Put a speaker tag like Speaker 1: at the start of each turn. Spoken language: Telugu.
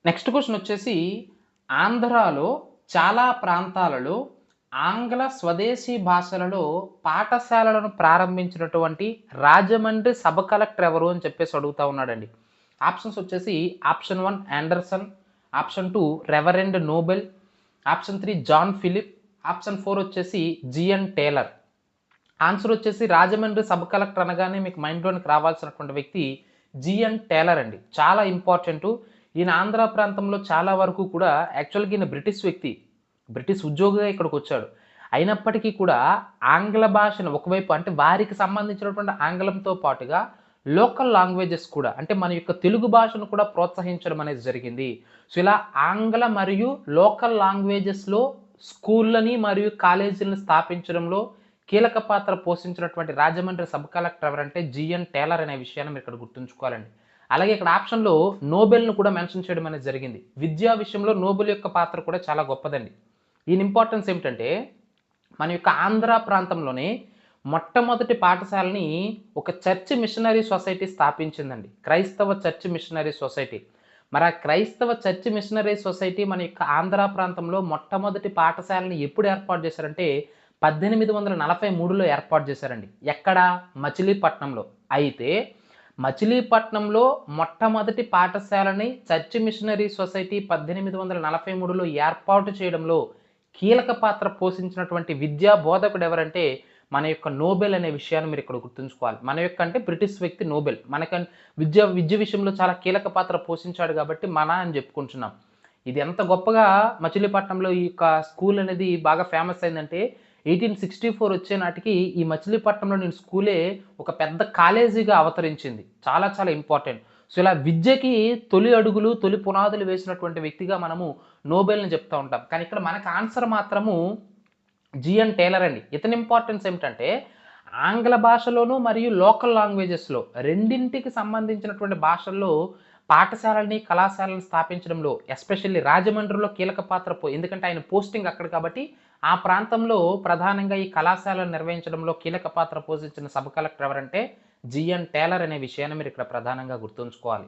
Speaker 1: నెక్స్ట్ క్వెషన్ వచ్చేసి ఆంధ్రాలో చాలా ప్రాంతాలలో ఆంగ్ల స్వదేశీ భాషలలో పాఠశాలలను ప్రారంభించినటువంటి రాజమండ్రి సబ్ కలెక్టర్ ఎవరు అని చెప్పేసి అడుగుతా ఉన్నాడండి. ఆప్షన్స్ వచ్చేసి option 1 Anderson, option 2 reverend Nobel, option 3 John Philip, option 4 వచ్చేసి జిఎన్ టేలర్. ఆన్సర్ వచ్చేసి రాజమండ్రి సబ్ కలెక్టర్ అనగానే మీకు మైండ్లోనికి రావాల్సినటువంటి వ్యక్తి జిఎన్ టేలర్ అండి. చాలా ఇంపార్టెంటు. ఈయన ఆంధ్ర ప్రాంతంలో చాలా వరకు కూడా యాక్చువల్‌గా ఈయన బ్రిటిష్ వ్యక్తి. బ్రిటిష్ ఉద్యోగిగా ఇక్కడికొచ్చాడు. అయినప్పటికీ కూడా ఆంగ్ల భాషను ఒకవైపు అంటే వారికి సంబంధించినటువంటి ఆంగ్లంతో పాటుగా లోకల్ లాంగ్వేజెస్ కూడా అంటే మన యొక్క తెలుగు భాషను కూడా ప్రోత్సహించడం అనేది జరిగింది. సో, ఇలా ఆంగ్ల మరియు లోకల్ లాంగ్వేజెస్‌లో స్కూళ్ళని మరియు కాలేజీలను స్థాపించడంలో కీలక పాత్ర పోషించినటువంటి రాజమండ్రి సబ్ కలెక్టర్ ఎవరంటే జిఎన్ టేలర్ అనే విషయాన్ని మీరు ఇక్కడ గుర్తుంచుకోవాలండి. అలాగే ఇక్కడ ఆప్షన్‌లో నోబెల్‌ను కూడా మెన్షన్ చేయడం అనేది జరిగింది. విద్యా విషయంలో నోబెల్ యొక్క పాత్ర కూడా చాలా గొప్పదండి. ఈయన ఇంపార్టెన్స్ ఏమిటంటే మన యొక్క ఆంధ్ర ప్రాంతంలోనే మొట్టమొదటి పాఠశాలని ఒక చర్చ్ మిషనరీ సొసైటీ స్థాపించిందండి. క్రైస్తవ చర్చ్ మిషనరీ సొసైటీ. మరి ఆ క్రైస్తవ చర్చ్ మిషనరీ సొసైటీ మన యొక్క ఆంధ్ర ప్రాంతంలో మొట్టమొదటి పాఠశాలని ఎప్పుడు ఏర్పాటు చేశారంటే 1843లో ఏర్పాటు చేశారండి. ఎక్కడ? మచిలీపట్నంలో. అయితే మచిలీపట్నంలో మొట్టమొదటి పాఠశాలని చర్చ్ మిషనరీ సొసైటీ 1843లో ఏర్పాటు చేయడంలో కీలక పాత్ర పోషించినటువంటి విద్యా బోధకుడు ఎవరంటే మన యొక్క నోబెల్ అనే విషయాన్ని మీరు ఇక్కడ గుర్తుంచుకోవాలి. మన యొక్క అంటే బ్రిటిష్ వ్యక్తి నోబెల్. విద్య విషయంలో చాలా కీలక పాత్ర పోషించాడు కాబట్టి మన అని చెప్పుకుంటున్నాం. ఇది ఎంత గొప్పగా మచిలీపట్నంలో ఈ యొక్క స్కూల్ అనేది బాగా ఫేమస్ అయిందంటే 1864 వచ్చే నాటికి ఈ మచిలీపట్నంలోని స్కూలే ఒక పెద్ద కాలేజీగా అవతరించింది. చాలా చాలా ఇంపార్టెంట్. సో, ఇలా విద్యకి తొలి అడుగులు, తొలి పునాదులు వేసినటువంటి వ్యక్తిగా మనము నోబెల్‌ని చెప్తా ఉంటాం. కానీ ఇక్కడ మనకు ఆన్సర్ మాత్రము జిఎన్ టేలర్ అండి. ఇతని ఇంపార్టెన్స్ ఏమిటంటే ఆంగ్ల భాషలోను మరియు లోకల్ లాంగ్వేజెస్‌లో రెండింటికి సంబంధించినటువంటి భాషల్లో పాఠశాలని, కళాశాలను స్థాపించడంలో ఎస్పెషల్లీ రాజమండ్రిలో కీలక పాత్ర ఎందుకంటే ఆయన పోస్టింగ్ అక్కడ కాబట్టి ఆ ప్రాంతంలో ప్రధానంగా ఈ కళాశాలను నిర్వహించడంలో కీలక పాత్ర పోషించిన సబ్ కలెక్టర్ ఎవరంటే జిఎన్ టేలర్ అనే విషయాన్ని మీరు ఇక్కడ ప్రధానంగా గుర్తుంచుకోవాలి.